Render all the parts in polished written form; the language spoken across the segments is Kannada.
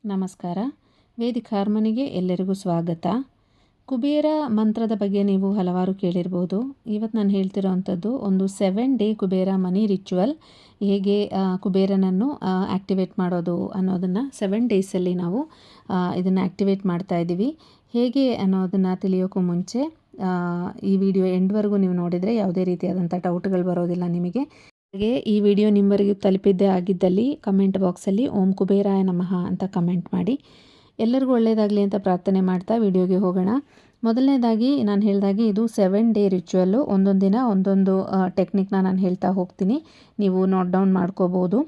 ನಮಸ್ಕಾರ. ವೇದಿಕ್ ಹಾರ್ಮನಿಗೆ ಎಲ್ಲರಿಗೂ ಸ್ವಾಗತ. ಕುಬೇರ ಮಂತ್ರದ ಬಗ್ಗೆ ನೀವು ಹಲವಾರು ಕೇಳಿರ್ಬೋದು. ಇವತ್ತು ನಾನು ಹೇಳ್ತಿರೋವಂಥದ್ದು ಒಂದು 7 ಡೇ ಕುಬೇರ ಮನಿ ರಿಚುವಲ್. ಹೇಗೆ ಕುಬೇರನನ್ನು ಆ್ಯಕ್ಟಿವೇಟ್ ಮಾಡೋದು ಅನ್ನೋದನ್ನು 7 ಡೇಸಲ್ಲಿ ನಾವು ಇದನ್ನು ಆ್ಯಕ್ಟಿವೇಟ್ ಮಾಡ್ತಾ ಇದ್ದೀವಿ. ಹೇಗೆ ಅನ್ನೋದನ್ನು ತಿಳಿಯೋಕ್ಕೂ ಮುಂಚೆ ಈ ವಿಡಿಯೋ ಎಂಡ್ವರೆಗೂ ನೀವು ನೋಡಿದರೆ ಯಾವುದೇ ರೀತಿಯಾದಂಥ ಡೌಟ್ಗಳು ಬರೋದಿಲ್ಲ ನಿಮಗೆ. ಹಾಗೆ ಈ ವಿಡಿಯೋ ನಿಮ್ಮವರೆಗೂ ತಲುಪಿದ್ದೇ ಆಗಿದ್ದಲ್ಲಿ ಕಮೆಂಟ್ ಬಾಕ್ಸಲ್ಲಿ ಓಂ ಕುಬೇರಾಯ ನಮಃ ಅಂತ ಕಮೆಂಟ್ ಮಾಡಿ. ಎಲ್ಲರಿಗೂ ಒಳ್ಳೆಯದಾಗಲಿ ಅಂತ ಪ್ರಾರ್ಥನೆ ಮಾಡ್ತಾ ವಿಡಿಯೋಗೆ ಹೋಗೋಣ. ಮೊದಲನೇದಾಗಿ ನಾನು ಹೇಳಿದಾಗೆ ಇದು 7 ಡೇ ರಿಚುವಲ್ಲು. ಒಂದೊಂದು ದಿನ ಒಂದೊಂದು ಟೆಕ್ನಿಕ್ನ ನಾನು ಹೇಳ್ತಾ ಹೋಗ್ತೀನಿ, ನೀವು ನೋಟ್ ಡೌನ್ ಮಾಡ್ಕೋಬೋದು.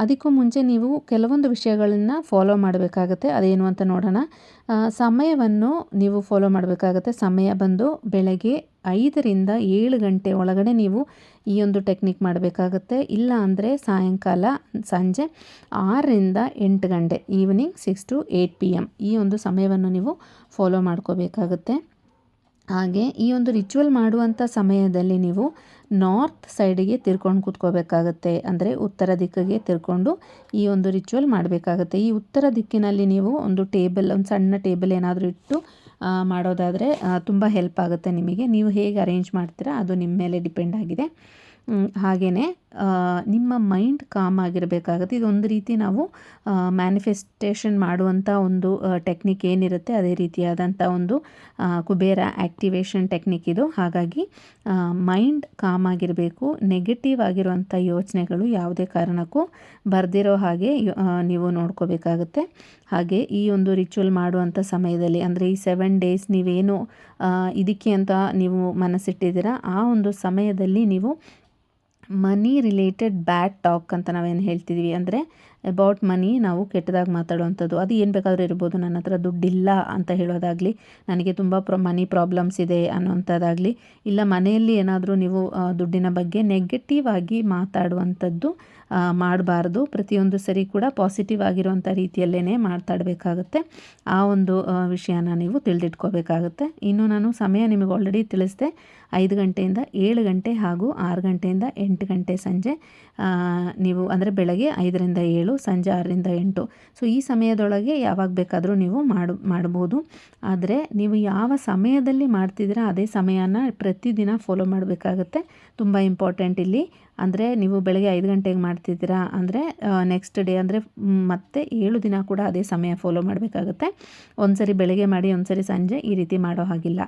ಅದಕ್ಕೂ ಮುಂಚೆ ನೀವು ಕೆಲವೊಂದು ವಿಷಯಗಳನ್ನು ಫಾಲೋ ಮಾಡಬೇಕಾಗತ್ತೆ. ಅದೇನು ಅಂತ ನೋಡೋಣ. ಸಮಯವನ್ನು ನೀವು ಫಾಲೋ ಮಾಡಬೇಕಾಗತ್ತೆ. ಸಮಯ ಬಂದು ಬೆಳಗ್ಗೆ 5ರಿಂದ 7 ಗಂಟೆ ಒಳಗಡೆ ನೀವು ಈ ಒಂದು ಟೆಕ್ನಿಕ್ ಮಾಡಬೇಕಾಗತ್ತೆ. ಇಲ್ಲ ಅಂದರೆ ಸಾಯಂಕಾಲ ಸಂಜೆ 6ರಿಂದ 8 ಗಂಟೆ, ಈವ್ನಿಂಗ್ 6 to 8 PM ಈ ಒಂದು ಸಮಯವನ್ನು ನೀವು ಫಾಲೋ ಮಾಡ್ಕೋಬೇಕಾಗತ್ತೆ. ಹಾಗೆ ಈ ಒಂದು ರಿಚುವಲ್ ಮಾಡುವಂಥ ಸಮಯದಲ್ಲಿ ನೀವು ನಾರ್ತ್ ಸೈಡಿಗೆ ತಿರ್ಕೊಂಡು ಕೂತ್ಕೋಬೇಕಾಗತ್ತೆ. ಅಂದರೆ ಉತ್ತರ ದಿಕ್ಕಿಗೆ ತಿರ್ಕೊಂಡು ಈ ಒಂದು ರಿಚುವಲ್ ಮಾಡಬೇಕಾಗತ್ತೆ. ಈ ಉತ್ತರ ದಿಕ್ಕಿನಲ್ಲಿ ನೀವು ಒಂದು ಸಣ್ಣ ಟೇಬಲ್ ಏನಾದರೂ ಇಟ್ಟು ಮಾಡೋದಾದರೆ ತುಂಬ ಹೆಲ್ಪ್ ಆಗುತ್ತೆ ನಿಮಗೆ. ನೀವು ಹೇಗೆ ಅರೇಂಜ್ ಮಾಡ್ತೀರಾ ಅದು ನಿಮ್ಮ ಮೇಲೆ ಡಿಪೆಂಡ್ ಆಗಿದೆ. ಹಾಗೆಯೇ ನಿಮ್ಮ ಮೈಂಡ್ ಕಾಮ್ ಆಗಿರಬೇಕಾಗುತ್ತೆ. ಇದೊಂದು ರೀತಿ ನಾವು ಮ್ಯಾನಿಫೆಸ್ಟೇಷನ್ ಮಾಡುವಂಥ ಒಂದು ಟೆಕ್ನಿಕ್ ಏನಿರುತ್ತೆ ಅದೇ ರೀತಿಯಾದಂಥ ಒಂದು ಕುಬೇರ ಆ್ಯಕ್ಟಿವೇಷನ್ ಟೆಕ್ನಿಕ್ ಇದು. ಹಾಗಾಗಿ ಮೈಂಡ್ ಕಾಮ್ ಆಗಿರಬೇಕು. ನೆಗೆಟಿವ್ ಆಗಿರುವಂಥ ಯೋಚನೆಗಳು ಯಾವುದೇ ಕಾರಣಕ್ಕೂ ಬರ್ದಿರೋ ಹಾಗೆ ನೀವು ನೋಡ್ಕೋಬೇಕಾಗುತ್ತೆ. ಹಾಗೆ ಈ ಒಂದು ರಿಚುವಲ್ ಮಾಡುವಂಥ ಸಮಯದಲ್ಲಿ ಅಂದರೆ ಈ 7 ಡೇಸ್ ನೀವೇನು ಇದಕ್ಕೆ ಅಂತ ನೀವು ಮನಸ್ಸಿಟ್ಟಿದ್ದೀರಾ ಆ ಒಂದು ಸಮಯದಲ್ಲಿ ನೀವು ಮನಿ ರಿಲೇಟೆಡ್ ಬ್ಯಾಡ್ ಟಾಕ್ ಅಂತ ನಾವೇನು ಹೇಳ್ತಿದ್ದೀವಿ, ಅಂದರೆ ಅಬೌಟ್ ಮನಿ ನಾವು ಕೆಟ್ಟದಾಗಿ ಮಾತಾಡುವಂಥದ್ದು, ಅದು ಏನು ಬೇಕಾದರೂ ಇರ್ಬೋದು. ನನ್ನ ಹತ್ರ ದುಡ್ಡಿಲ್ಲ ಅಂತ ಹೇಳೋದಾಗಲಿ, ನನಗೆ ತುಂಬ ಮನಿ ಪ್ರಾಬ್ಲಮ್ಸ್ ಇದೆ ಅನ್ನೋಂಥದ್ದಾಗಲಿ, ಇಲ್ಲ ಮನೆಯಲ್ಲಿ ಏನಾದರೂ ನೀವು ದುಡ್ಡಿನ ಬಗ್ಗೆ ನೆಗೆಟಿವ್ ಆಗಿ ಮಾತಾಡುವಂಥದ್ದು ಮಾಡಬಾರ್ದು. ಪ್ರತಿಯೊಂದು ಸರಿ ಕೂಡ ಪಾಸಿಟಿವ್ ಆಗಿರುವಂಥ ರೀತಿಯಲ್ಲೇ ಮಾತಾಡಬೇಕಾಗತ್ತೆ. ಆ ಒಂದು ವಿಷಯನ ನೀವು ತಿಳಿದಿಟ್ಕೋಬೇಕಾಗುತ್ತೆ. ಇನ್ನು ನಾನು ಸಮಯ ನಿಮಗೆ ಆಲ್ರೆಡಿ ತಿಳಿಸಿದೆ. 5 ಗಂಟೆಯಿಂದ 7 ಗಂಟೆ ಹಾಗೂ 6 ಗಂಟೆಯಿಂದ 8 ಗಂಟೆ ಸಂಜೆ ನೀವು ಅಂದರೆ ಬೆಳಗ್ಗೆ 5ರಿಂದ 7, ಸಂಜೆ 6ರಿಂದ 8. ಸೊ ಈ ಸಮಯದೊಳಗೆ ಯಾವಾಗ ಬೇಕಾದರೂ ನೀವು ಮಾಡ್ಬೋದು. ಆದರೆ ನೀವು ಯಾವ ಸಮಯದಲ್ಲಿ ಮಾಡ್ತಿದ್ದೀರಾ ಅದೇ ಸಮಯನ ಪ್ರತಿದಿನ ಫಾಲೋ ಮಾಡಬೇಕಾಗತ್ತೆ. ತುಂಬ ಇಂಪಾರ್ಟೆಂಟ್ ಇಲ್ಲಿ. ಅಂದರೆ ನೀವು ಬೆಳಗ್ಗೆ 5 ಗಂಟೆಗೆ ಮಾಡ್ತಿದ್ದೀರಾ ಅಂದರೆ ನೆಕ್ಸ್ಟ್ ಡೇ ಅಂದರೆ ಮತ್ತೆ 7 ದಿನ ಕೂಡ ಅದೇ ಸಮಯ ಫಾಲೋ ಮಾಡಬೇಕಾಗತ್ತೆ. ಒಂದು ಸರಿ ಬೆಳಗ್ಗೆ ಮಾಡಿ, ಒಂದು ಸರಿ ಸಂಜೆ, ಈ ರೀತಿ ಮಾಡೋ ಹಾಗಿಲ್ಲ.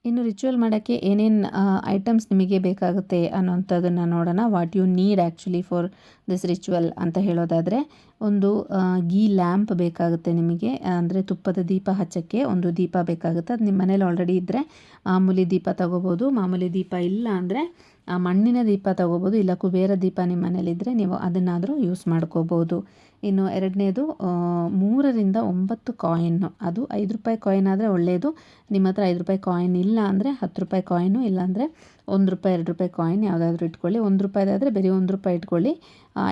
ಇನ್ನು ರಿಚುವಲ್ ಮಾಡೋಕ್ಕೆ ಏನೇನು ಐಟಮ್ಸ್ ನಿಮಗೆ ಬೇಕಾಗುತ್ತೆ ಅನ್ನೋಂಥದ್ದನ್ನು ನೋಡೋಣ. What you need actually for this ritual ಅಂತ ಹೇಳೋದಾದರೆ, ಒಂದು ಗೀ ಲ್ಯಾಂಪ್ ಬೇಕಾಗುತ್ತೆ ನಿಮಗೆ. ಅಂದರೆ ತುಪ್ಪದ ದೀಪ ಹಚ್ಚೋಕ್ಕೆ ಒಂದು ದೀಪ ಬೇಕಾಗುತ್ತೆ. ಅದು ನಿಮ್ಮ ಮನೇಲಿ ಆಲ್ರೆಡಿ ಇದ್ದರೆ ಮಾಮೂಲಿ ದೀಪ ತಗೋಬೋದು. ಮಾಮೂಲಿ ದೀಪ ಇಲ್ಲ ಅಂದರೆ ಮಣ್ಣಿನ ದೀಪ ತಗೋಬೋದು. ಇಲ್ಲ ಕುಬೇರ ದೀಪ ನಿಮ್ಮ ಮನೇಲಿದ್ದರೆ ನೀವು ಅದನ್ನಾದರೂ ಯೂಸ್ ಮಾಡ್ಕೋಬೋದು. ಇನ್ನು ಎರಡನೇದು 3ರಿಂದ 9 ಕಾಯಿನ್ನು. ಅದು 5 ರೂಪಾಯಿ ಕಾಯಿನ್ ಆದರೆ ಒಳ್ಳೆಯದು. ನಿಮ್ಮ ಹತ್ರ 5 ರೂಪಾಯಿ ಕಾಯಿನ್ ಇಲ್ಲ ಅಂದರೆ 10 ರೂಪಾಯಿ ಕಾಯಿನು, ಇಲ್ಲಾಂದರೆ 1 ರೂಪಾಯಿ 2 ರೂಪಾಯಿ ಕಾಯಿನ್ ಯಾವುದಾದ್ರೂ ಇಟ್ಕೊಳ್ಳಿ. 1 ರೂಪಾಯಿದಾದರೆ ಬರೀ 1 ರೂಪಾಯಿ ಇಟ್ಕೊಳ್ಳಿ.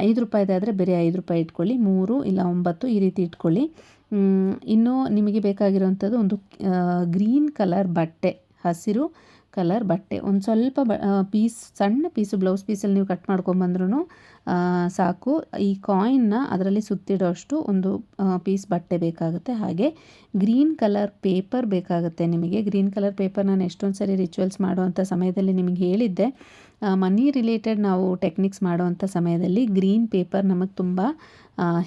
5 ರೂಪಾಯಿದಾದರೆ ಬರೀ 5 ರೂಪಾಯಿ ಇಟ್ಕೊಳ್ಳಿ. 3 ಇಲ್ಲ 9 ಈ ರೀತಿ ಇಟ್ಕೊಳ್ಳಿ. ಇನ್ನು ನಿಮಗೆ ಬೇಕಾಗಿರುವಂಥದ್ದು ಒಂದು ಗ್ರೀನ್ ಕಲರ್ ಬಟ್ಟೆ, ಹಸಿರು ಕಲರ್ ಬಟ್ಟೆ. ಒಂದು ಸ್ವಲ್ಪ ಸಣ್ಣ ಪೀಸು ಬ್ಲೌಸ್ ಪೀಸಲ್ಲಿ ನೀವು ಕಟ್ ಮಾಡ್ಕೊಂಬಂದ್ರೂ ಸಾಕು. ಈ ಕಾಯಿನ್ನ ಅದರಲ್ಲಿ ಸುತ್ತಿಡೋ ಅಷ್ಟು ಒಂದು ಪೀಸ್ ಬಟ್ಟೆ ಬೇಕಾಗುತ್ತೆ. ಹಾಗೆ ಗ್ರೀನ್ ಕಲರ್ ಪೇಪರ್ ಬೇಕಾಗುತ್ತೆ ನಿಮಗೆ. ಗ್ರೀನ್ ಕಲರ್ ಪೇಪರ್ ನಾನು ಎಷ್ಟೊಂದು ಸರಿ ರಿಚುವಲ್ಸ್ ಮಾಡುವಂಥ ಸಮಯದಲ್ಲಿ ನಿಮಗೆ ಹೇಳಿದ್ದೆ. ಮನಿ ರಿಲೇಟೆಡ್ ನಾವು ಟೆಕ್ನಿಕ್ಸ್ ಮಾಡುವಂಥ ಸಮಯದಲ್ಲಿ ಗ್ರೀನ್ ಪೇಪರ್ ನಮಗೆ ತುಂಬ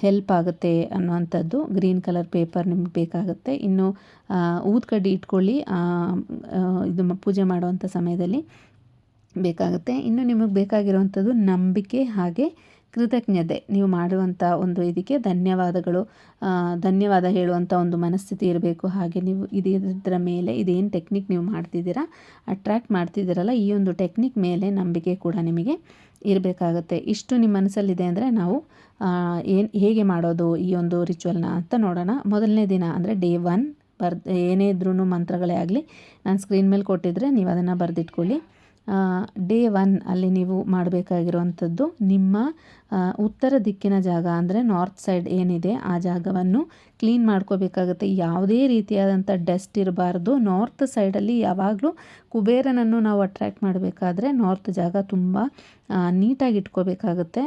ಹೆಲ್ಪ್ ಆಗುತ್ತೆ ಅನ್ನುವಂಥದ್ದು. ಗ್ರೀನ್ ಕಲರ್ ಪೇಪರ್ ನಿಮ್ಗೆ ಬೇಕಾಗುತ್ತೆ. ಇನ್ನು ಊದ್ಕಡ್ಡಿ ಇಟ್ಕೊಳ್ಳಿ, ಇದು ಪೂಜೆ ಮಾಡುವಂಥ ಸಮಯದಲ್ಲಿ ಬೇಕಾಗುತ್ತೆ. ಇನ್ನು ನಿಮಗೆ ಬೇಕಾಗಿರುವಂಥದ್ದು ನಂಬಿಕೆ ಹಾಗೆ ಕೃತಜ್ಞತೆ. ನೀವು ಮಾಡುವಂಥ ಒಂದು ಇದಕ್ಕೆ ಧನ್ಯವಾದ ಹೇಳುವಂಥ ಒಂದು ಮನಸ್ಥಿತಿ ಇರಬೇಕು. ಹಾಗೆ ನೀವು ಇದರ ಮೇಲೆ ಇದೇನು ಟೆಕ್ನಿಕ್ ನೀವು ಮಾಡ್ತಿದ್ದೀರಾ, ಅಟ್ರ್ಯಾಕ್ಟ್ ಮಾಡ್ತಿದ್ದೀರಲ್ಲ, ಈ ಒಂದು ಟೆಕ್ನಿಕ್ ಮೇಲೆ ನಂಬಿಕೆ ಕೂಡ ನಿಮಗೆ ಇರಬೇಕಾಗತ್ತೆ. ಇಷ್ಟು ನಿಮ್ಮ ಮನಸ್ಸಲ್ಲಿದೆ ಅಂದರೆ ನಾವು ಹೇಗೆ ಮಾಡೋದು ಈ ಒಂದು ರಿಚುವಲ್ನ ಅಂತ ನೋಡೋಣ. ಮೊದಲನೇ ದಿನ ಅಂದರೆ ಡೇ 1 ಏನೇ ಇದ್ರೂ ಮಂತ್ರಗಳೇ ಆಗಲಿ ನಾನು ಸ್ಕ್ರೀನ್ ಮೇಲೆ ಕೊಟ್ಟಿದ್ರೆ ನೀವು ಅದನ್ನು ಬರೆದಿಟ್ಕೊಳ್ಳಿ. ಡೇ 1 ಅಲ್ಲಿ ನೀವು ಮಾಡಬೇಕಾಗಿರುವಂಥದ್ದು ನಿಮ್ಮ ಉತ್ತರ ದಿಕ್ಕಿನ ಜಾಗ ಅಂದರೆ ನಾರ್ತ್ ಸೈಡ್ ಏನಿದೆ ಆ ಜಾಗವನ್ನು ಕ್ಲೀನ್ ಮಾಡ್ಕೋಬೇಕಾಗುತ್ತೆ. ಯಾವುದೇ ರೀತಿಯಾದಂಥ ಡಸ್ಟ್ ಇರಬಾರ್ದು. ನಾರ್ತ್ ಸೈಡಲ್ಲಿ ಯಾವಾಗಲೂ ಕುಬೇರನನ್ನು ನಾವು ಅಟ್ರ್ಯಾಕ್ಟ್ ಮಾಡಬೇಕಾದ್ರೆ ನಾರ್ತ್ ಜಾಗ ತುಂಬ ನೀಟಾಗಿ ಇಟ್ಕೋಬೇಕಾಗುತ್ತೆ.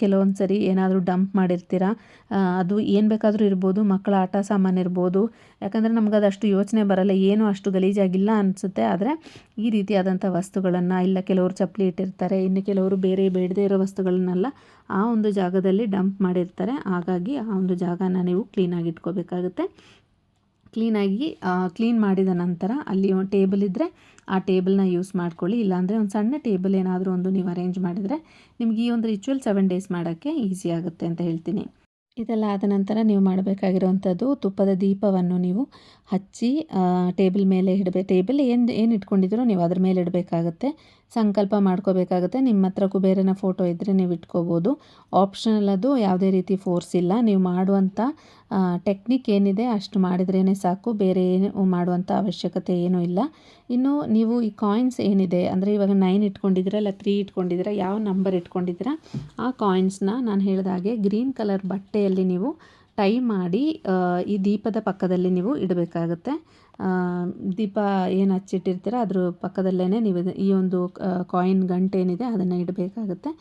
ಕೆಲವೊಂದು ಸರಿ ಏನಾದರೂ ಡಂಪ್ ಮಾಡಿರ್ತೀರ, ಅದು ಏನು ಬೇಕಾದರೂ ಇರ್ಬೋದು, ಮಕ್ಕಳ ಆಟ ಸಾಮಾನು ಇರ್ಬೋದು. ಯಾಕಂದರೆ ನಮ್ಗೆ ಅದಷ್ಟು ಯೋಚನೆ ಬರಲ್ಲ, ಏನು ಅಷ್ಟು ಗಲೀಜಾಗಿಲ್ಲ ಅನಿಸುತ್ತೆ. ಆದರೆ ಈ ರೀತಿಯಾದಂಥ ವಸ್ತುಗಳನ್ನು, ಇಲ್ಲ ಕೆಲವರು ಚಪ್ಪಲಿ ಇಟ್ಟಿರ್ತಾರೆ, ಇನ್ನು ಕೆಲವರು ಬೇರೆ ಬೇಡದೇ ಇರೋ ವಸ್ತುಗಳನ್ನೆಲ್ಲ ಆ ಒಂದು ಜಾಗದಲ್ಲಿ ಡಂಪ್ ಮಾಡಿರ್ತಾರೆ. ಹಾಗಾಗಿ ಆ ಒಂದು ಜಾಗನ ನೀವು ಕ್ಲೀನಾಗಿ ಇಟ್ಕೋಬೇಕಾಗುತ್ತೆ. ಕ್ಲೀನ್ ಮಾಡಿದ ನಂತರ ಅಲ್ಲಿ ಒಂದು ಟೇಬಲ್ ಇದ್ದರೆ ಆ ಟೇಬಲ್ನ ಯೂಸ್ ಮಾಡ್ಕೊಳ್ಳಿ. ಇಲ್ಲಾಂದರೆ ಒಂದು ಸಣ್ಣ ಟೇಬಲ್ ಏನಾದರೂ ಒಂದು ನೀವು ಅರೇಂಜ್ ಮಾಡಿದರೆ ನಿಮ್ಗೆ ಈ ಒಂದು ರಿಚುವಲ್ 7 ಡೇಸ್ ಮಾಡೋಕ್ಕೆ ಈಸಿ ಆಗುತ್ತೆ ಅಂತ ಹೇಳ್ತೀನಿ. ಇದೆಲ್ಲ ಆದ ನಂತರ ನೀವು ಮಾಡಬೇಕಾಗಿರುವಂಥದ್ದು, ತುಪ್ಪದ ದೀಪವನ್ನು ನೀವು ಹಚ್ಚಿ ಟೇಬಲ್ ಮೇಲೆ ಟೇಬಲ್ ಏನು ಇಟ್ಕೊಂಡಿದ್ದೀರೋ ನೀವು ಅದ್ರ ಮೇಲೆ ಇಡಬೇಕಾಗುತ್ತೆ. ಸಂಕಲ್ಪ ಮಾಡ್ಕೋಬೇಕಾಗುತ್ತೆ. ನಿಮ್ಮ ಹತ್ರ ಕುಬೇರನ ಫೋಟೋ ಇದ್ದರೆ ನೀವು ಇಟ್ಕೋಬೋದು. ಆಪ್ಷನಲ್, ಅದು ಯಾವುದೇ ರೀತಿ ಫೋರ್ಸ್ ಇಲ್ಲ. ನೀವು ಮಾಡುವಂಥ ಟೆಕ್ನಿಕ್ ಏನಿದೆ ಅಷ್ಟು ಮಾಡಿದ್ರೇ ಸಾಕು, ಬೇರೆ ಏನು ಮಾಡುವಂಥ ಅವಶ್ಯಕತೆ ಏನೂ ಇಲ್ಲ. ಇನ್ನು ನೀವು ಈ ಕಾಯಿನ್ಸ್ ಏನಿದೆ ಅಂದರೆ ಇವಾಗ 9 ಇಟ್ಕೊಂಡಿದ್ದೀರಾ, ಇಲ್ಲ 3 ಇಟ್ಕೊಂಡಿದ್ದೀರಾ, ಯಾವ ನಂಬರ್ ಇಟ್ಕೊಂಡಿದ್ದೀರಾ ಆ ಕಾಯಿನ್ಸ್ನ ನಾನು ಹೇಳಿದ ಹಾಗೆ ಗ್ರೀನ್ ಕಲರ್ ಬಟ್ಟೆಯಲ್ಲಿ ನೀವು ಟೈ ಮಾಡಿ ಈ ದೀಪದ ಪಕ್ಕದಲ್ಲಿ ನೀವು ಇಡಬೇಕಾಗುತ್ತೆ. ದೀಪ ಏನು ಹಚ್ಚಿಟ್ಟಿರ್ತೀರ ಅದ್ರ ಪಕ್ಕದಲ್ಲೇ ನೀವು ಈ ಒಂದು ಕಾಯಿನ್ ಗಂಟೇನಿದೆ ಅದನ್ನು ಇಡಬೇಕಾಗುತ್ತೆ.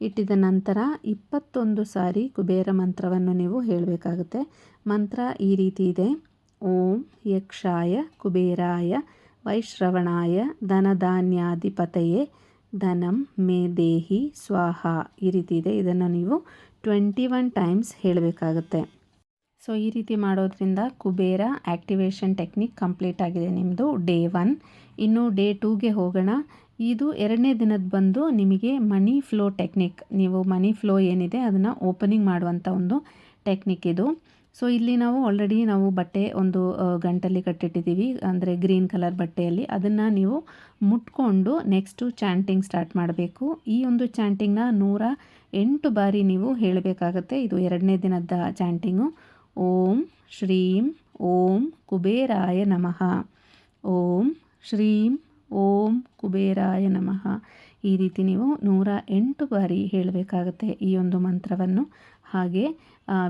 ಇಟ್ಟಿದ ನಂತರ 21 ಸಾರಿ ಕುಬೇರ ಮಂತ್ರವನ್ನು ನೀವು ಹೇಳಬೇಕಾಗುತ್ತೆ. ಮಂತ್ರ ಈ ರೀತಿ ಇದೆ: ಓಂ ಯಕ್ಷಾಯ ಕುಬೇರಾಯ ವೈಶ್ರವಣಾಯ ಧನಧಾನ್ಯಾಧಿಪತಯೇ ಧನಂ ಮೇ ದೇಹಿ ಸ್ವಾಹ. ಈ ರೀತಿ ಇದೆ. ಇದನ್ನು ನೀವು 21 ಟೈಮ್ಸ್ ಹೇಳಬೇಕಾಗುತ್ತೆ. ಸೊ ಈ ರೀತಿ ಮಾಡೋದ್ರಿಂದ ಕುಬೇರ ಆ್ಯಕ್ಟಿವೇಷನ್ ಟೆಕ್ನಿಕ್ ಕಂಪ್ಲೀಟ್ ಆಗಿದೆ ನಿಮ್ಮದು ಡೇ 1. ಇನ್ನು ಡೇ 2ಗೆ ಹೋಗೋಣ. ಇದು 2ನೇ ದಿನದ ಬಂದು ನಿಮಗೆ ಮನಿ ಫ್ಲೋ ಟೆಕ್ನಿಕ್. ನೀವು ಮನಿ ಫ್ಲೋ ಏನಿದೆ ಅದನ್ನು ಓಪನಿಂಗ್ ಮಾಡುವಂಥ ಒಂದು ಟೆಕ್ನಿಕ್ ಇದು. ಸೊ ಇಲ್ಲಿ ನಾವು ಆಲ್ರೆಡಿ ಬಟ್ಟೆ ಒಂದು ಗಂಟಲ್ಲಿ ಕಟ್ಟಿಟ್ಟಿದ್ದೀವಿ, ಅಂದರೆ ಗ್ರೀನ್ ಕಲರ್ ಬಟ್ಟೆಯಲ್ಲಿ. ಅದನ್ನು ನೀವು ಮುಟ್ಕೊಂಡು ನೆಕ್ಸ್ಟು ಚಾಂಟಿಂಗ್ ಸ್ಟಾರ್ಟ್ ಮಾಡಬೇಕು. ಈ ಒಂದು ಚಾಂಟಿಂಗ್ನ 108 ಬಾರಿ ನೀವು ಹೇಳಬೇಕಾಗತ್ತೆ. ಇದು 2ನೇ ದಿನದ ಚಾಂಟಿಂಗು. ಓಂ ಶ್ರೀಂ ಓಂ ಕುಬೇರಾಯ ನಮಃ, ಓಂ ಶ್ರೀಂ ಓಂ ಕುಬೇರಾಯ ನಮಃ. ಈ ರೀತಿ ನೀವು 108 ಬಾರಿ ಹೇಳಬೇಕಾಗತ್ತೆ ಈ ಒಂದು ಮಂತ್ರವನ್ನು. ಹಾಗೆ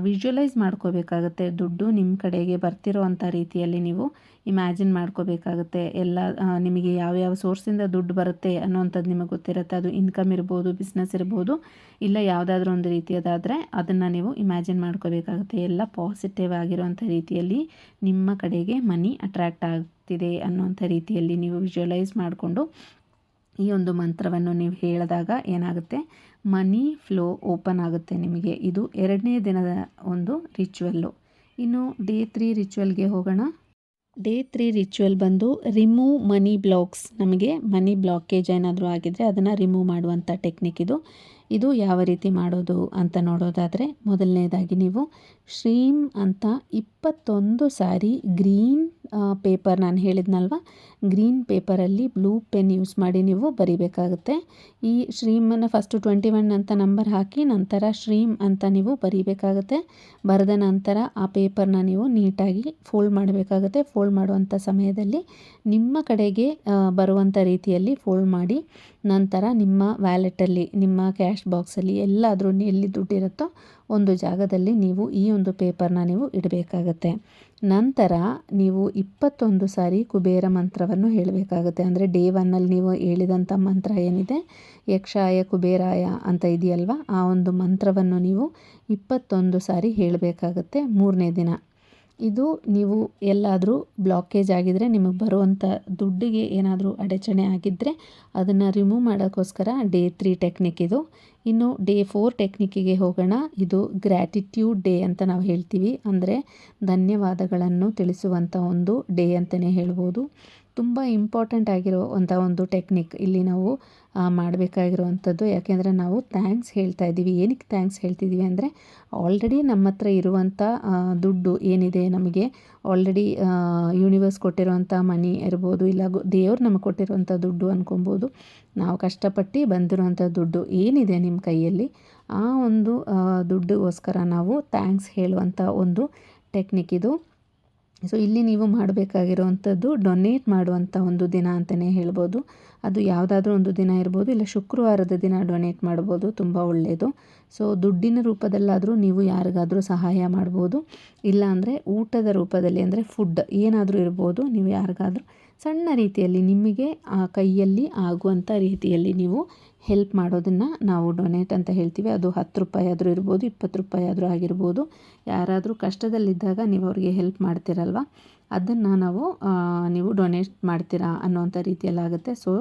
ವಿಜುವಲೈಸ್ ಮಾಡ್ಕೋಬೇಕಾಗತ್ತೆ. ದುಡ್ಡು ನಿಮ್ಮ ಕಡೆಗೆ ಬರ್ತಿರೋ ಅಂಥ ರೀತಿಯಲ್ಲಿ ನೀವು ಇಮ್ಯಾಜಿನ್ ಮಾಡ್ಕೋಬೇಕಾಗುತ್ತೆ. ಎಲ್ಲ ನಿಮಗೆ ಯಾವ್ಯಾವ ಸೋರ್ಸಿಂದ ದುಡ್ಡು ಬರುತ್ತೆ ಅನ್ನೋವಂಥದ್ದು ನಿಮಗೆ ಗೊತ್ತಿರುತ್ತೆ. ಅದು ಇನ್ಕಮ್ ಇರ್ಬೋದು, ಬಿಸ್ನೆಸ್ ಇರ್ಬೋದು, ಇಲ್ಲ ಯಾವುದಾದ್ರೂ ಒಂದು ರೀತಿಯದಾದರೆ ಅದನ್ನು ನೀವು ಇಮ್ಯಾಜಿನ್ ಮಾಡ್ಕೋಬೇಕಾಗುತ್ತೆ. ಎಲ್ಲ ಪಾಸಿಟಿವ್ ಆಗಿರೋವಂಥ ರೀತಿಯಲ್ಲಿ ನಿಮ್ಮ ಕಡೆಗೆ ಮನಿ ಅಟ್ರ್ಯಾಕ್ಟ್ ಆಗ್ತಿದೆ ಅನ್ನೋವಂಥ ರೀತಿಯಲ್ಲಿ ನೀವು ವಿಜುವಲೈಸ್ ಮಾಡಿಕೊಂಡು ಈ ಒಂದು ಮಂತ್ರವನ್ನು ನೀವು ಹೇಳಿದಾಗ ಏನಾಗುತ್ತೆ, ಮನಿ ಫ್ಲೋ ಓಪನ್ ಆಗುತ್ತೆ ನಿಮಗೆ. ಇದು 2ನೇ ದಿನದ ಒಂದು ರಿಚುವಲ್ಲು. ಇನ್ನು ಡೇ 3 ರಿಚುವಲ್ಗೆ ಹೋಗೋಣ. ಡೇ 3 ರಿಚುವಲ್ ಬಂದು ರಿಮೂವ್ ಮನಿ ಬ್ಲಾಕ್ಸ್. ನಮಗೆ ಮನಿ ಬ್ಲಾಕೇಜ್ ಏನಾದರೂ ಆಗಿದ್ದರೆ ಅದನ್ನು ರಿಮೂವ್ ಮಾಡುವಂಥ ಟೆಕ್ನಿಕ್ ಇದು. ಇದು ಯಾವ ರೀತಿ ಮಾಡೋದು ಅಂತ ನೋಡೋದಾದರೆ, ಮೊದಲನೇದಾಗಿ ನೀವು ಶ್ರೀಂ ಅಂತ 21 ಸಾರಿ ಗ್ರೀನ್ ಪೇಪರ್, ನಾನು ಹೇಳಿದ್ನಲ್ವ ಗ್ರೀನ್ ಪೇಪರಲ್ಲಿ ಬ್ಲೂ ಪೆನ್ ಯೂಸ್ ಮಾಡಿ ನೀವು ಬರಿಬೇಕಾಗುತ್ತೆ. ಈ ಶ್ರೀಮನ್ನು ಫಸ್ಟು 21 ಅಂತ ನಂಬರ್ ಹಾಕಿ ನಂತರ ಶ್ರೀಂ ಅಂತ ನೀವು ಬರಿಬೇಕಾಗುತ್ತೆ. ಬರೆದ ನಂತರ ಆ ಪೇಪರ್ನ ನೀವು ನೀಟಾಗಿ ಫೋಲ್ಡ್ ಮಾಡಬೇಕಾಗುತ್ತೆ. ಫೋಲ್ಡ್ ಮಾಡುವಂಥ ಸಮಯದಲ್ಲಿ ನಿಮ್ಮ ಕಡೆಗೆ ಬರುವಂಥ ರೀತಿಯಲ್ಲಿ ಫೋಲ್ಡ್ ಮಾಡಿ, ನಂತರ ನಿಮ್ಮ ವ್ಯಾಲೆಟಲ್ಲಿ, ನಿಮ್ಮ ಕ್ಯಾಶ್ ಬಾಕ್ಸಲ್ಲಿ ಎಲ್ಲಾದರೂ ಎಲ್ಲಿ ದುಡ್ಡಿರುತ್ತೋ ಒಂದು ಜಾಗದಲ್ಲಿ ನೀವು ಈ ಒಂದು ಪೇಪರ್ನ ನೀವು ಇಡಬೇಕಾಗತ್ತೆ. ನಂತರ ನೀವು 21 ಸಾರಿ ಕುಬೇರ ಮಂತ್ರವನ್ನು ಹೇಳಬೇಕಾಗುತ್ತೆ. ಅಂದರೆ ಡೇ 1ನಲ್ಲಿ ನೀವು ಹೇಳಿದಂಥ ಮಂತ್ರ ಏನಿದೆ, ಯಕ್ಷಾಯ ಕುಬೇರಾಯ ಅಂತ ಇದೆಯಲ್ವ, ಆ ಒಂದು ಮಂತ್ರವನ್ನು ನೀವು 21 ಸಾರಿ ಹೇಳಬೇಕಾಗತ್ತೆ 3ನೇ ದಿನ. ಇದು ನೀವು ಎಲ್ಲಾದರೂ ಬ್ಲಾಕೇಜ್ ಆಗಿದ್ದರೆ, ನಿಮಗೆ ಬರುವಂಥ ದುಡ್ಡಿಗೆ ಏನಾದರೂ ಅಡಚಣೆ ಆಗಿದ್ದರೆ ಅದನ್ನು ರಿಮೂವ್ ಮಾಡೋಕ್ಕೋಸ್ಕರ ಡೇ 3 ಟೆಕ್ನಿಕ್ ಇದು. ಇನ್ನು ಡೇ 4 ಟೆಕ್ನಿಕ್ಕಿಗೆ ಹೋಗೋಣ. ಇದು ಗ್ರ್ಯಾಟಿಟ್ಯೂಡ್ ಡೇ ಅಂತ ನಾವು ಹೇಳ್ತೀವಿ. ಅಂದರೆ ಧನ್ಯವಾದಗಳನ್ನು ತಿಳಿಸುವಂಥ ಒಂದು ಡೇ ಅಂತಲೇ ಹೇಳ್ಬೋದು. ತುಂಬ ಇಂಪಾರ್ಟೆಂಟ್ ಆಗಿರುವಂಥ ಒಂದು ಟೆಕ್ನಿಕ್ ಇಲ್ಲಿ ನಾವು ಮಾಡಬೇಕಾಗಿರುವಂಥದ್ದು. ಯಾಕೆಂದರೆ ನಾವು ಥ್ಯಾಂಕ್ಸ್ ಹೇಳ್ತಾ ಇದ್ದೀವಿ. ಏನಕ್ಕೆ ಥ್ಯಾಂಕ್ಸ್ ಹೇಳ್ತಿದ್ದೀವಿ ಅಂದರೆ, ಆಲ್ರೆಡಿ ನಮ್ಮ ಹತ್ರ ಇರುವಂಥ ದುಡ್ಡು ಏನಿದೆ, ನಮಗೆ ಆಲ್ರೆಡಿ ಯೂನಿವರ್ಸ್ ಕೊಟ್ಟಿರುವಂಥ ಮನಿ ಇರ್ಬೋದು, ಇಲ್ಲ ದೇವ್ರು ನಮಗೆ ಕೊಟ್ಟಿರುವಂಥ ದುಡ್ಡು ಅಂದ್ಕೊಬೋದು. ನಾವು ಕಷ್ಟಪಟ್ಟು ಬಂದಿರುವಂಥ ದುಡ್ಡು ಏನಿದೆ ನಿಮ್ಮ ಕೈಯಲ್ಲಿ, ಆ ಒಂದು ದುಡ್ಡಿಗೋಸ್ಕರ ನಾವು ಥ್ಯಾಂಕ್ಸ್ ಹೇಳುವಂಥ ಒಂದು ಟೆಕ್ನಿಕ್ ಇದು. ಸೊ ಇಲ್ಲಿ ನೀವು ಮಾಡಬೇಕಾಗಿರುವಂಥದ್ದು ಡೊನೇಟ್ ಮಾಡುವಂಥ ಒಂದು ದಿನ ಅಂತಲೇ ಹೇಳ್ಬೋದು. ಅದು ಯಾವುದಾದ್ರೂ ಒಂದು ದಿನ ಇರ್ಬೋದು, ಇಲ್ಲ ಶುಕ್ರವಾರದ ದಿನ ಡೊನೇಟ್ ಮಾಡ್ಬೋದು, ತುಂಬ ಒಳ್ಳೆಯದು. ಸೊ ದುಡ್ಡಿನ ರೂಪದಲ್ಲಾದರೂ ನೀವು ಯಾರಿಗಾದರೂ ಸಹಾಯ ಮಾಡ್ಬೋದು. ಇಲ್ಲ ಅಂದರೆ ಊಟದ ರೂಪದಲ್ಲಿ, ಅಂದರೆ ಫುಡ್ ಏನಾದರೂ ಇರ್ಬೋದು, ನೀವು ಯಾರಿಗಾದರೂ ಸಣ್ಣ ರೀತಿಯಲ್ಲಿ ನಿಮಗೆ ಆ ಕೈಯಲ್ಲಿ ಆಗುವಂಥ ರೀತಿಯಲ್ಲಿ ನೀವು ಹೆಲ್ಪ್ ಮಾಡೋದನ್ನು ನಾವು ಡೊನೇಟ್ ಅಂತ ಹೇಳ್ತೀವಿ. ಅದು 10 ರೂಪಾಯಿ ಆದರೂ ಇರ್ಬೋದು, 20 ರೂಪಾಯಿ ಆದರೂ ಆಗಿರ್ಬೋದು. ಯಾರಾದರೂ ಕಷ್ಟದಲ್ಲಿದ್ದಾಗ ನೀವು ಅವರಿಗೆ ಹೆಲ್ಪ್ ಮಾಡ್ತೀರಲ್ವ, ಅದನ್ನು ನೀವು ಡೊನೇಟ್ ಮಾಡ್ತೀರಾ ಅನ್ನೋವಂಥ ರೀತಿಯಲ್ಲಾಗುತ್ತೆ. ಸೊ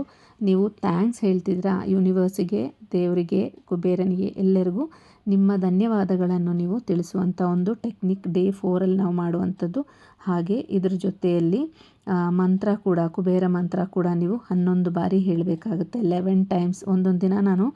ನೀವು ಥ್ಯಾಂಕ್ಸ್ ಹೇಳ್ತಿದ್ದೀರಾ ಯೂನಿವರ್ಸಿಗೆ, ದೇವರಿಗೆ, ಕುಬೇರನಿಗೆ, ಎಲ್ಲರಿಗೂ ನಿಮ್ಮ ಧನ್ಯವಾದಗಳನ್ನು ನೀವು ತಿಳಿಸುವಂಥ ಒಂದು ಟೆಕ್ನಿಕ್ ಡೇ 4ಅಲ್ಲಿ ನಾವು ಮಾಡುವಂಥದ್ದು. ಹಾಗೆ ಇದ್ರ ಜೊತೆಯಲ್ಲಿ ಮಂತ್ರ ಕೂಡ, ಕುಬೇರ ಮಂತ್ರ ಕೂಡ ನೀವು 11 ಬಾರಿ ಹೇಳಬೇಕಾಗುತ್ತೆ, 11 ಟೈಮ್ಸ್. ಒಂದೊಂದು ದಿನ ನಾನು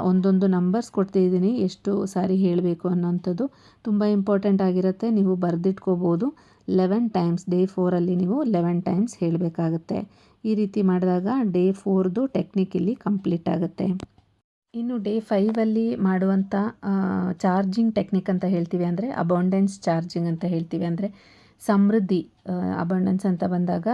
ಒಂದೊಂದು ನಂಬರ್ಸ್ ಕೊಡ್ತಿದ್ದೀನಿ ಎಷ್ಟು ಸಾರಿ ಹೇಳಬೇಕು ಅನ್ನೋಂಥದ್ದು. ತುಂಬ ಇಂಪಾರ್ಟೆಂಟ್ ಆಗಿರುತ್ತೆ, ನೀವು ಬರೆದಿಟ್ಕೋಬೋದು. 11 ಟೈಮ್ಸ್ ಡೇ 4ಅಲ್ಲಿ ನೀವು 11 ಟೈಮ್ಸ್ ಹೇಳಬೇಕಾಗುತ್ತೆ. ಈ ರೀತಿ ಮಾಡಿದಾಗ ಡೇ 4ದು ಟೆಕ್ನಿಕ್ ಇಲ್ಲಿ ಕಂಪ್ಲೀಟ್ ಆಗುತ್ತೆ. ಇನ್ನು ಡೇ 5ಅಲ್ಲಿ ಮಾಡುವಂಥ ಚಾರ್ಜಿಂಗ್ ಟೆಕ್ನಿಕ್ ಅಂತ ಹೇಳ್ತೀವಿ, ಅಂದರೆ ಅಬೌಂಡೆನ್ಸ್ ಚಾರ್ಜಿಂಗ್ ಅಂತ ಹೇಳ್ತೀವಿ. ಅಂದರೆ ಸಮೃದ್ಧಿ, ಅಬಂಡೆನ್ಸ್ ಅಂತ ಬಂದಾಗ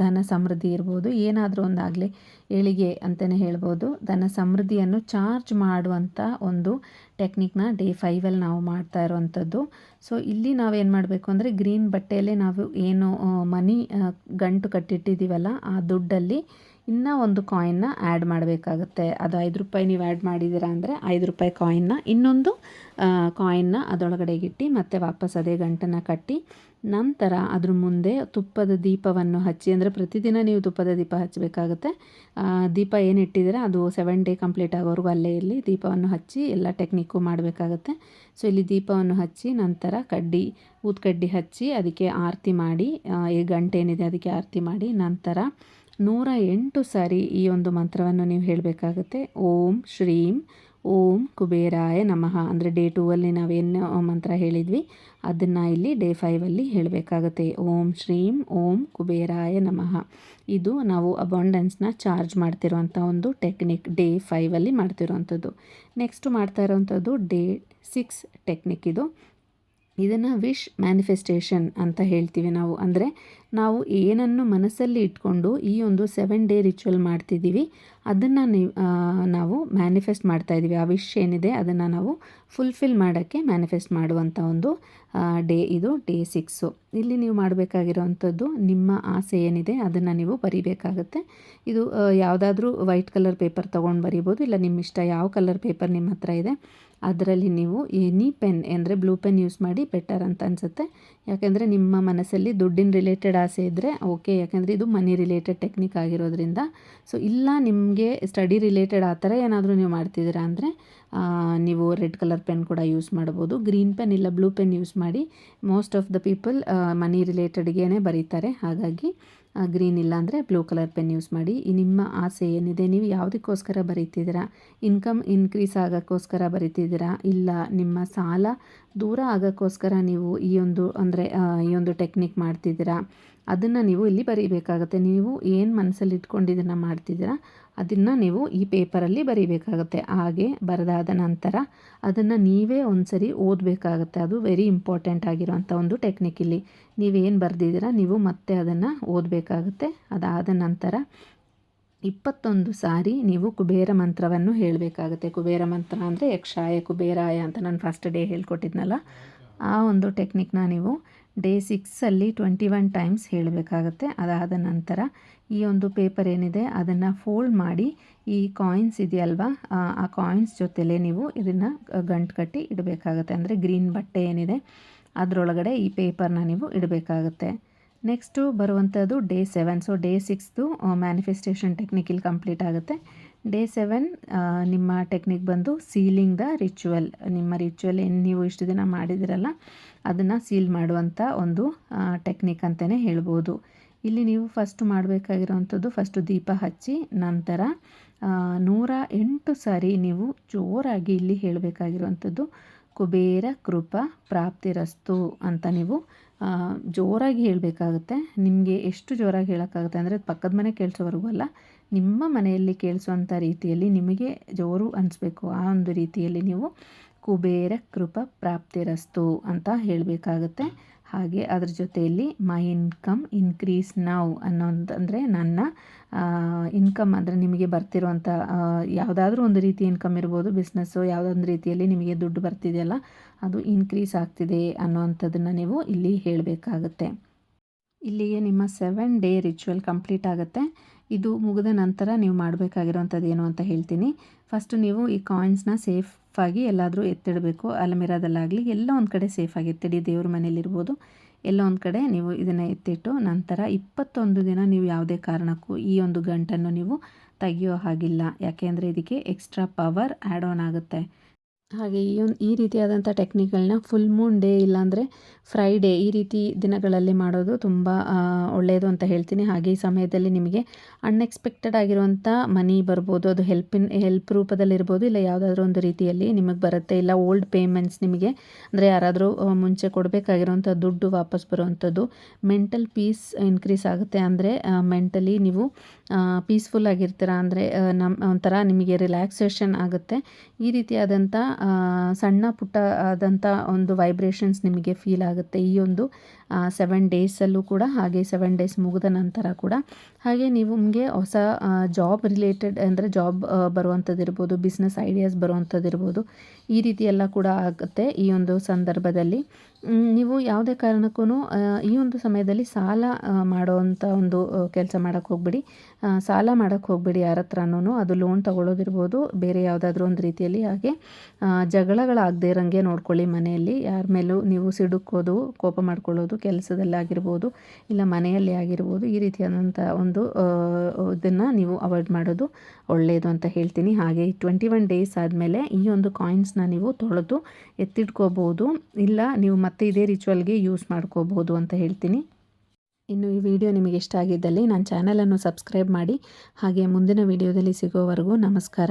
ಧನ ಸಮೃದ್ಧಿ ಇರ್ಬೋದು, ಏನಾದರೂ ಒಂದಾಗಲಿ, ಏಳಿಗೆ ಅಂತಲೇ ಹೇಳ್ಬೋದು. ಧನ ಸಮೃದ್ಧಿಯನ್ನು ಚಾರ್ಜ್ ಮಾಡುವಂಥ ಒಂದು ಟೆಕ್ನಿಕ್ನ ಡೇ 5ಅಲ್ಲಿ ನಾವು ಮಾಡ್ತಾ ಇರುವಂಥದ್ದು. ಸೊ ಇಲ್ಲಿ ನಾವೇನು ಮಾಡಬೇಕು ಅಂದರೆ, ಗ್ರೀನ್ ಬಟ್ಟೆಯಲ್ಲೇ ನಾವು ಏನು ಮನಿ ಗಂಟು ಕಟ್ಟಿಟ್ಟಿದ್ದೀವಲ್ಲ, ಆ ದುಡ್ಡಲ್ಲಿ ಇನ್ನೂ ಒಂದು ಕಾಯಿನ್ನ ಆ್ಯಡ್ ಮಾಡಬೇಕಾಗುತ್ತೆ. ಅದು 5 ರೂಪಾಯಿ ನೀವು ಆ್ಯಡ್ ಮಾಡಿದ್ದೀರಾ ಅಂದರೆ 5 ರೂಪಾಯಿ ಕಾಯಿನ್ನ, ಇನ್ನೊಂದು ಕಾಯಿನ್ನ ಅದರೊಳಗಡೆಗಿಟ್ಟು ಮತ್ತೆ ವಾಪಸ್ ಅದೇ ಗಂಟನ್ನು ಕಟ್ಟಿ, ನಂತರ ಅದ್ರ ಮುಂದೆ ತುಪ್ಪದ ದೀಪವನ್ನು ಹಚ್ಚಿ, ಅಂದರೆ ಪ್ರತಿದಿನ ನೀವು ತುಪ್ಪದ ದೀಪ ಹಚ್ಚಬೇಕಾಗುತ್ತೆ. ದೀಪ ಏನು ಇಟ್ಟಿದ್ದೀರಾ ಅದು 7 ಡೇ ಕಂಪ್ಲೀಟ್ ಆಗೋವರೆಗೂ ಅಲ್ಲೇ ಇಲ್ಲಿ ದೀಪವನ್ನು ಹಚ್ಚಿ ಎಲ್ಲ ಟೆಕ್ನಿಕ್ಕು ಮಾಡಬೇಕಾಗುತ್ತೆ. ಸೊ ಇಲ್ಲಿ ದೀಪವನ್ನು ಹಚ್ಚಿ, ನಂತರ ಊದ್ಕಡ್ಡಿ ಹಚ್ಚಿ ಅದಕ್ಕೆ ಆರತಿ ಮಾಡಿ, ಈ ಗಂಟೆ ಏನಿದೆ ಅದಕ್ಕೆ ಆರತಿ ಮಾಡಿ, ನಂತರ 108 ಸಾರಿ ಈ ಒಂದು ಮಂತ್ರವನ್ನು ನೀವು ಹೇಳಬೇಕಾಗುತ್ತೆ. ಓಂ ಶ್ರೀಂ ಓಂ ಕುಬೇರಾಯ ನಮಃ. ಅಂದರೆ ಡೇ 2ಅಲ್ಲಿ ನಾವೇನು ಮಂತ್ರ ಹೇಳಿದ್ವಿ ಅದನ್ನು ಇಲ್ಲಿ ಡೇ 5ಅಲ್ಲಿ ಹೇಳಬೇಕಾಗುತ್ತೆ. ಓಂ ಶ್ರೀಂ ಓಂ ಕುಬೇರಾಯ ನಮಃ. ಇದು ನಾವು ಅಬಂಡೆನ್ಸ್ನ ಚಾರ್ಜ್ ಮಾಡ್ತಿರೋವಂಥ ಒಂದು ಟೆಕ್ನಿಕ್ ಡೇ 5ಅಲ್ಲಿ ಮಾಡ್ತಿರೋವಂಥದ್ದು. ನೆಕ್ಸ್ಟ್ ಮಾಡ್ತಾ ಇರೋವಂಥದ್ದು ಡೇ 6 ಟೆಕ್ನಿಕ್. ಇದನ್ನು ವಿಶ್ ಮ್ಯಾನಿಫೆಸ್ಟೇಷನ್ ಅಂತ ಹೇಳ್ತೀವಿ ನಾವು. ಅಂದರೆ ನಾವು ಏನನ್ನು ಮನಸ್ಸಲ್ಲಿ ಇಟ್ಕೊಂಡು ಈ ಒಂದು 7 ಡೇ ರಿಚುವಲ್ ಮಾಡ್ತಿದ್ದೀವಿ, ಅದನ್ನು ನಾವು ಮ್ಯಾನಿಫೆಸ್ಟ್ ಮಾಡ್ತಾಯಿದ್ದೀವಿ. ಆ ವಿಶ್ ಏನಿದೆ ಅದನ್ನು ನಾವು ಫುಲ್ಫಿಲ್ ಮಾಡೋಕ್ಕೆ ಮ್ಯಾನಿಫೆಸ್ಟ್ ಮಾಡುವಂಥ ಒಂದು ಡೇ ಇದು ಡೇ 6. ಇಲ್ಲಿ ನೀವು ಮಾಡಬೇಕಾಗಿರೋವಂಥದ್ದು, ನಿಮ್ಮ ಆಸೆ ಏನಿದೆ ಅದನ್ನು ನೀವು ಬರಿಬೇಕಾಗುತ್ತೆ. ಇದು ಯಾವುದಾದ್ರೂ ವೈಟ್ ಕಲರ್ ಪೇಪರ್ ತೊಗೊಂಡು ಬರಿಬೋದು, ಇಲ್ಲ ನಿಮ್ಮ ಇಷ್ಟ ಯಾವ ಕಲರ್ ಪೇಪರ್ ನಿಮ್ಮ ಹತ್ರ ಇದೆ ಅದರಲ್ಲಿ ನೀವು ಎನಿ ಪೆನ್ ಅಂದರೆ ಬ್ಲೂ ಪೆನ್ ಯೂಸ್ ಮಾಡಿ ಬೆಟರ್ ಅಂತ ಅನಿಸುತ್ತೆ. ಯಾಕೆಂದರೆ ನಿಮ್ಮ ಮನಸ್ಸಲ್ಲಿ ದುಡ್ಡಿನ ರಿಲೇಟೆಡ್ ಆಸೆ ಇದ್ದರೆ ಓಕೆ, ಯಾಕೆಂದರೆ ಇದು ಮನಿ ರಿಲೇಟೆಡ್ ಟೆಕ್ನಿಕ್ ಆಗಿರೋದ್ರಿಂದ. ಸೊ ಇಲ್ಲ ನಿಮಗೆ ಸ್ಟಡಿ ರಿಲೇಟೆಡ್ ಆ ಥರ ಏನಾದರೂ ನೀವು ಮಾಡ್ತಿದ್ದೀರಾ ಅಂದರೆ ನೀವು ರೆಡ್ ಕಲರ್ ಪೆನ್ ಕೂಡ ಯೂಸ್ ಮಾಡ್ಬೋದು. ಗ್ರೀನ್ ಪೆನ್ ಇಲ್ಲ ಬ್ಲೂ ಪೆನ್ ಯೂಸ್ ಮಾಡಿ. ಮೋಸ್ಟ್ ಆಫ್ ದ ಪೀಪಲ್ ಮನಿ ರಿಲೇಟೆಡ್ಗೇ ಬರೀತಾರೆ, ಹಾಗಾಗಿ ಗ್ರೀನ್ ಇಲ್ಲ ಅಂದರೆ ಬ್ಲೂ ಕಲರ್ ಪೆನ್ ಯೂಸ್ ಮಾಡಿ. ಈ ನಿಮ್ಮ ಆಸೆ ಏನಿದೆ, ನೀವು ಯಾವುದಕ್ಕೋಸ್ಕರ ಬರೀತಿದ್ದೀರಾ, ಇನ್ಕಮ್ ಇನ್ಕ್ರೀಸ್ ಆಗೋಕ್ಕೋಸ್ಕರ ಬರೀತಿದ್ದೀರಾ, ಇಲ್ಲ ನಿಮ್ಮ ಸಾಲ ದೂರ ಆಗೋಕ್ಕೋಸ್ಕರ ನೀವು ಈ ಒಂದು ಟೆಕ್ನಿಕ್ ಮಾಡ್ತಿದ್ದೀರಾ, ಅದನ್ನು ನೀವು ಇಲ್ಲಿ ಬರೀಬೇಕಾಗುತ್ತೆ. ನೀವು ಏನು ಮನಸ್ಸಲ್ಲಿ ಇಟ್ಕೊಂಡು ಇದನ್ನು ಮಾಡ್ತಿದ್ದೀರಾ ಅದನ್ನು ನೀವು ಈ ಪೇಪರಲ್ಲಿ ಬರೀಬೇಕಾಗುತ್ತೆ. ಹಾಗೆ ಬರೆದಾದ ನಂತರ ಅದನ್ನು ನೀವೇ ಒಂದ್ಸರಿ ಓದಬೇಕಾಗುತ್ತೆ. ಅದು ವೆರಿ ಇಂಪಾರ್ಟೆಂಟ್ ಆಗಿರೋಂಥ ಒಂದು ಟೆಕ್ನಿಕ್. ಇಲ್ಲಿ ನೀವೇನು ಬರೆದಿದ್ದೀರಾ ನೀವು ಮತ್ತೆ ಅದನ್ನು ಓದಬೇಕಾಗುತ್ತೆ. ಅದಾದ ನಂತರ 21 ಸಾರಿ ನೀವು ಕುಬೇರ ಮಂತ್ರವನ್ನು ಹೇಳಬೇಕಾಗುತ್ತೆ. ಕುಬೇರ ಮಂತ್ರ ಅಂದರೆ ಯಕ್ಷಾಯ ಕುಬೇರಾಯ ಅಂತ ನಾನು ಫಸ್ಟ್ ಡೇ ಹೇಳ್ಕೊಟ್ಟಿದ್ನಲ್ಲ, ಆ ಒಂದು ಟೆಕ್ನಿಕ್ನ ನೀವು ಡೇ 6ಅಲ್ಲಿ 21 ಟೈಮ್ಸ್ ಹೇಳಬೇಕಾಗುತ್ತೆ. ಅದಾದ ನಂತರ ಈ ಒಂದು ಪೇಪರ್ ಏನಿದೆ ಅದನ್ನು ಫೋಲ್ಡ್ ಮಾಡಿ, ಈ ಕಾಯಿನ್ಸ್ ಇದೆಯಲ್ವಾ ಆ ಕಾಯಿನ್ಸ್ ಜೊತೆಲೇ ನೀವು ಇದನ್ನು ಗಂಟು ಕಟ್ಟಿ ಇಡಬೇಕಾಗುತ್ತೆ. ಅಂದರೆ ಗ್ರೀನ್ ಬಟ್ಟೆ ಏನಿದೆ ಅದರೊಳಗಡೆ ಈ ಪೇಪರ್ನ ನೀವು ಇಡಬೇಕಾಗುತ್ತೆ. ನೆಕ್ಸ್ಟು ಬರುವಂಥದ್ದು ಡೇ 7. ಸೊ ಡೇ 6ದು ಮ್ಯಾನಿಫೆಸ್ಟೇಷನ್ ಟೆಕ್ನಿಕ್ ಇಲ್ಲಿ ಕಂಪ್ಲೀಟ್ ಆಗುತ್ತೆ. ಡೇ 7 ನಿಮ್ಮ ಟೆಕ್ನಿಕ್ ಬಂದು ಸೀಲಿಂಗ್ ದ ರಿಚುವಲ್. ನಿಮ್ಮ ರಿಚುವಲ್ ಏನು ನೀವು ಇಷ್ಟು ದಿನ ಮಾಡಿದಿರಲ್ಲ ಅದನ್ನು ಸೀಲ್ ಮಾಡುವಂಥ ಒಂದು ಟೆಕ್ನಿಕ್ ಅಂತಲೇ ಹೇಳ್ಬೋದು. ಇಲ್ಲಿ ನೀವು ಫಸ್ಟು ಮಾಡಬೇಕಾಗಿರೋವಂಥದ್ದು, ಫಸ್ಟು ದೀಪ ಹಚ್ಚಿ ನಂತರ 108 ಸಾರಿ ನೀವು ಜೋರಾಗಿ ಇಲ್ಲಿ ಹೇಳಬೇಕಾಗಿರುವಂಥದ್ದು ಕುಬೇರ ಕೃಪಾ ಪ್ರಾಪ್ತಿರಸ್ತು ಅಂತ ನೀವು ಜೋರಾಗಿ ಹೇಳಬೇಕಾಗುತ್ತೆ. ನಿಮಗೆ ಎಷ್ಟು ಜೋರಾಗಿ ಹೇಳೋಕ್ಕಾಗುತ್ತೆ ಅಂದರೆ ಪಕ್ಕದ ಮನೆ ಕೇಳಿಸೋವರೆಗೂ ಅಲ್ಲ, ನಿಮ್ಮ ಮನೆಯಲ್ಲಿ ಕೇಳಿಸುವಂಥ ರೀತಿಯಲ್ಲಿ ನಿಮಗೆ ಜೋರು ಅನಿಸ್ಬೇಕು. ಆ ಒಂದು ರೀತಿಯಲ್ಲಿ ನೀವು ಕುಬೇರ ಕೃಪಾ ಪ್ರಾಪ್ತಿರಸ್ತು ಅಂತ ಹೇಳಬೇಕಾಗುತ್ತೆ. ಹಾಗೆ ಅದ್ರ ಜೊತೆಯಲ್ಲಿ ಮೈ ಇನ್ಕಮ್ ಇನ್ಕ್ರೀಸ್ ನೌ ಅನ್ನೋದಂದರೆ ನನ್ನ ಇನ್ಕಮ್ ಅಂದರೆ ನಿಮಗೆ ಬರ್ತಿರುವಂಥ ಯಾವುದಾದ್ರೂ ಒಂದು ರೀತಿ ಇನ್ಕಮ್ ಇರ್ಬೋದು, ಬಿಸ್ನೆಸ್ಸು ಯಾವುದೊಂದು ರೀತಿಯಲ್ಲಿ ನಿಮಗೆ ದುಡ್ಡು ಬರ್ತಿದೆಯಲ್ಲ ಅದು ಇನ್ಕ್ರೀಸ್ ಆಗ್ತಿದೆ ಅನ್ನೋವಂಥದ್ದನ್ನು ನೀವು ಇಲ್ಲಿ ಹೇಳಬೇಕಾಗುತ್ತೆ. ಇಲ್ಲಿಗೆ ನಿಮ್ಮ 7 ಡೇ ರಿಚುವಲ್ ಕಂಪ್ಲೀಟ್ ಆಗುತ್ತೆ. ಇದು ಮುಗಿದ ನಂತರ ನೀವು ಮಾಡಬೇಕಾಗಿರುವಂಥದ್ದು ಏನು ಅಂತ ಹೇಳ್ತೀನಿ. ಫಸ್ಟು ನೀವು ಈ ಕಾಯಿನ್ಸ್ನ ಸೇಫಾಗಿ ಎಲ್ಲಾದರೂ ಎತ್ತಿಡಬೇಕು. ಅಲ್ಮಿರಾದಲ್ಲಾಗಲಿ ಎಲ್ಲ ಒಂದು ಕಡೆ ಸೇಫಾಗಿ ಎತ್ತಿಡಿ. ದೇವ್ರ ಮನೇಲಿರ್ಬೋದು, ಎಲ್ಲ ಒಂದು ಕಡೆ ನೀವು ಇದನ್ನು ಎತ್ತಿಟ್ಟು ನಂತರ 21 ದಿನ ನೀವು ಯಾವುದೇ ಕಾರಣಕ್ಕೂ ಈ ಒಂದು ಗಂಟನ್ನು ನೀವು ತೆಗೆಯೋ ಹಾಗಿಲ್ಲ. ಯಾಕೆಂದರೆ ಇದಕ್ಕೆ ಎಕ್ಸ್ಟ್ರಾ ಪವರ್ ಆ್ಯಡ್ ಆನ್ ಆಗುತ್ತೆ. ಹಾಗೆ ಈ ರೀತಿಯಾದಂಥ ಟೆಕ್ನಿಕ್ಗಳನ್ನ ಫುಲ್ ಮೂನ್ ಡೇ ಇಲ್ಲಾಂದರೆ ಫ್ರೈಡೇ ಈ ರೀತಿ ದಿನಗಳಲ್ಲಿ ಮಾಡೋದು ತುಂಬ ಒಳ್ಳೆಯದು ಅಂತ ಹೇಳ್ತೀನಿ. ಹಾಗೆ ಈ ಸಮಯದಲ್ಲಿ ನಿಮಗೆ ಅನ್ಎಕ್ಸ್ಪೆಕ್ಟೆಡ್ ಆಗಿರುವಂಥ ಮನಿ ಬರ್ಬೋದು. ಅದು ಹೆಲ್ಪ್ ರೂಪದಲ್ಲಿರ್ಬೋದು, ಇಲ್ಲ ಯಾವುದಾದ್ರೂ ಒಂದು ರೀತಿಯಲ್ಲಿ ನಿಮಗೆ ಬರುತ್ತೆ. ಇಲ್ಲ ಓಲ್ಡ್ ಪೇಮೆಂಟ್ಸ್ ನಿಮಗೆ ಅಂದರೆ ಯಾರಾದರೂ ಮುಂಚೆ ಕೊಡಬೇಕಾಗಿರೋಂಥ ದುಡ್ಡು ವಾಪಸ್ ಬರುವಂಥದ್ದು. ಮೆಂಟಲ್ ಪೀಸ್ ಇನ್ಕ್ರೀಸ್ ಆಗುತ್ತೆ. ಅಂದರೆ ಮೆಂಟಲಿ ನೀವು ಪೀಸ್ಫುಲ್ ಆಗಿರ್ತೀರ. ಅಂದರೆ ಒಂಥರ ನಿಮಗೆ ರಿಲ್ಯಾಕ್ಸೇಷನ್ ಆಗುತ್ತೆ. ಈ ರೀತಿಯಾದಂಥ ಸಣ್ಣ ಪುಟ್ಟ ಆದಂಥ ಒಂದು ವೈಬ್ರೇಷನ್ಸ್ ನಿಮಗೆ ಫೀಲ್ ಆಗುತ್ತೆ ಈ ಒಂದು 7 ಡೇಸಲ್ಲೂ ಕೂಡ. ಹಾಗೆ 7 ಡೇಸ್ ಮುಗಿದ ನಂತರ ಕೂಡ ಹಾಗೆ ನೀವು ನಿಮಗೆ ಹೊಸ ಜಾಬ್ ರಿಲೇಟೆಡ್ ಅಂದರೆ ಜಾಬ್ ಬರುವಂಥದ್ದು ಇರ್ಬೋದು, ಬಿಸ್ನೆಸ್ ಐಡಿಯಾಸ್ ಬರುವಂಥದ್ದು ಇರ್ಬೋದು. ಈ ರೀತಿ ಎಲ್ಲ ಕೂಡ ಆಗುತ್ತೆ ಈ ಒಂದು ಸಂದರ್ಭದಲ್ಲಿ. ನೀವು ಯಾವುದೇ ಕಾರಣಕ್ಕೂ ಈ ಒಂದು ಸಮಯದಲ್ಲಿ ಸಾಲ ಮಾಡೋವಂಥ ಒಂದು ಕೆಲಸ ಮಾಡೋಕ್ಕೆ ಹೋಗ್ಬೇಡಿ. ಸಾಲ ಮಾಡೋಕ್ಕೆ ಹೋಗ್ಬೇಡಿ ಯಾರ ಹತ್ರನೂ. ಅದು ಲೋನ್ ತೊಗೊಳ್ಳೋದಿರ್ಬೋದು, ಬೇರೆ ಯಾವುದಾದ್ರೂ ಒಂದು ರೀತಿಯಲ್ಲಿ. ಹಾಗೆ ಜಗಳಗಳಾಗದೇ ಇರೋಂಗೆ ನೋಡ್ಕೊಳ್ಳಿ. ಮನೆಯಲ್ಲಿ ಯಾರ ಮೇಲೂ ನೀವು ಸಿಡುಕೋದು, ಕೋಪ ಮಾಡ್ಕೊಳ್ಳೋದು, ಕೆಲಸದಲ್ಲಾಗಿರ್ಬೋದು ಇಲ್ಲ ಮನೆಯಲ್ಲಿ ಆಗಿರ್ಬೋದು, ಈ ರೀತಿಯಾದಂಥ ಒಂದು ಇದನ್ನು ನೀವು ಅವಾಯ್ಡ್ ಮಾಡೋದು ಒಳ್ಳೆಯದು ಅಂತ ಹೇಳ್ತೀನಿ. ಹಾಗೆ 21 ಡೇಸ್ ಆದಮೇಲೆ ಈ ಒಂದು ಕಾಯಿನ್ಸ್ನ ನೀವು ತೊಳೆದು ಎತ್ತಿಟ್ಕೋಬೋದು, ಇಲ್ಲ ನೀವು ಮತ್ತೆ ಇದೇ ರಿಚುವಲ್ಗೆ ಯೂಸ್ ಮಾಡ್ಕೋಬೋದು ಅಂತ ಹೇಳ್ತೀನಿ. ಇನ್ನು ಈ ವಿಡಿಯೋ ನಿಮಗೆ ಇಷ್ಟ ಆಗಿದ್ದಲ್ಲಿ ನನ್ನ ಚಾನಲನ್ನು ಸಬ್ಸ್ಕ್ರೈಬ್ ಮಾಡಿ. ಹಾಗೆ ಮುಂದಿನ ವಿಡಿಯೋದಲ್ಲಿ ಸಿಗೋವರೆಗೂ ನಮಸ್ಕಾರ.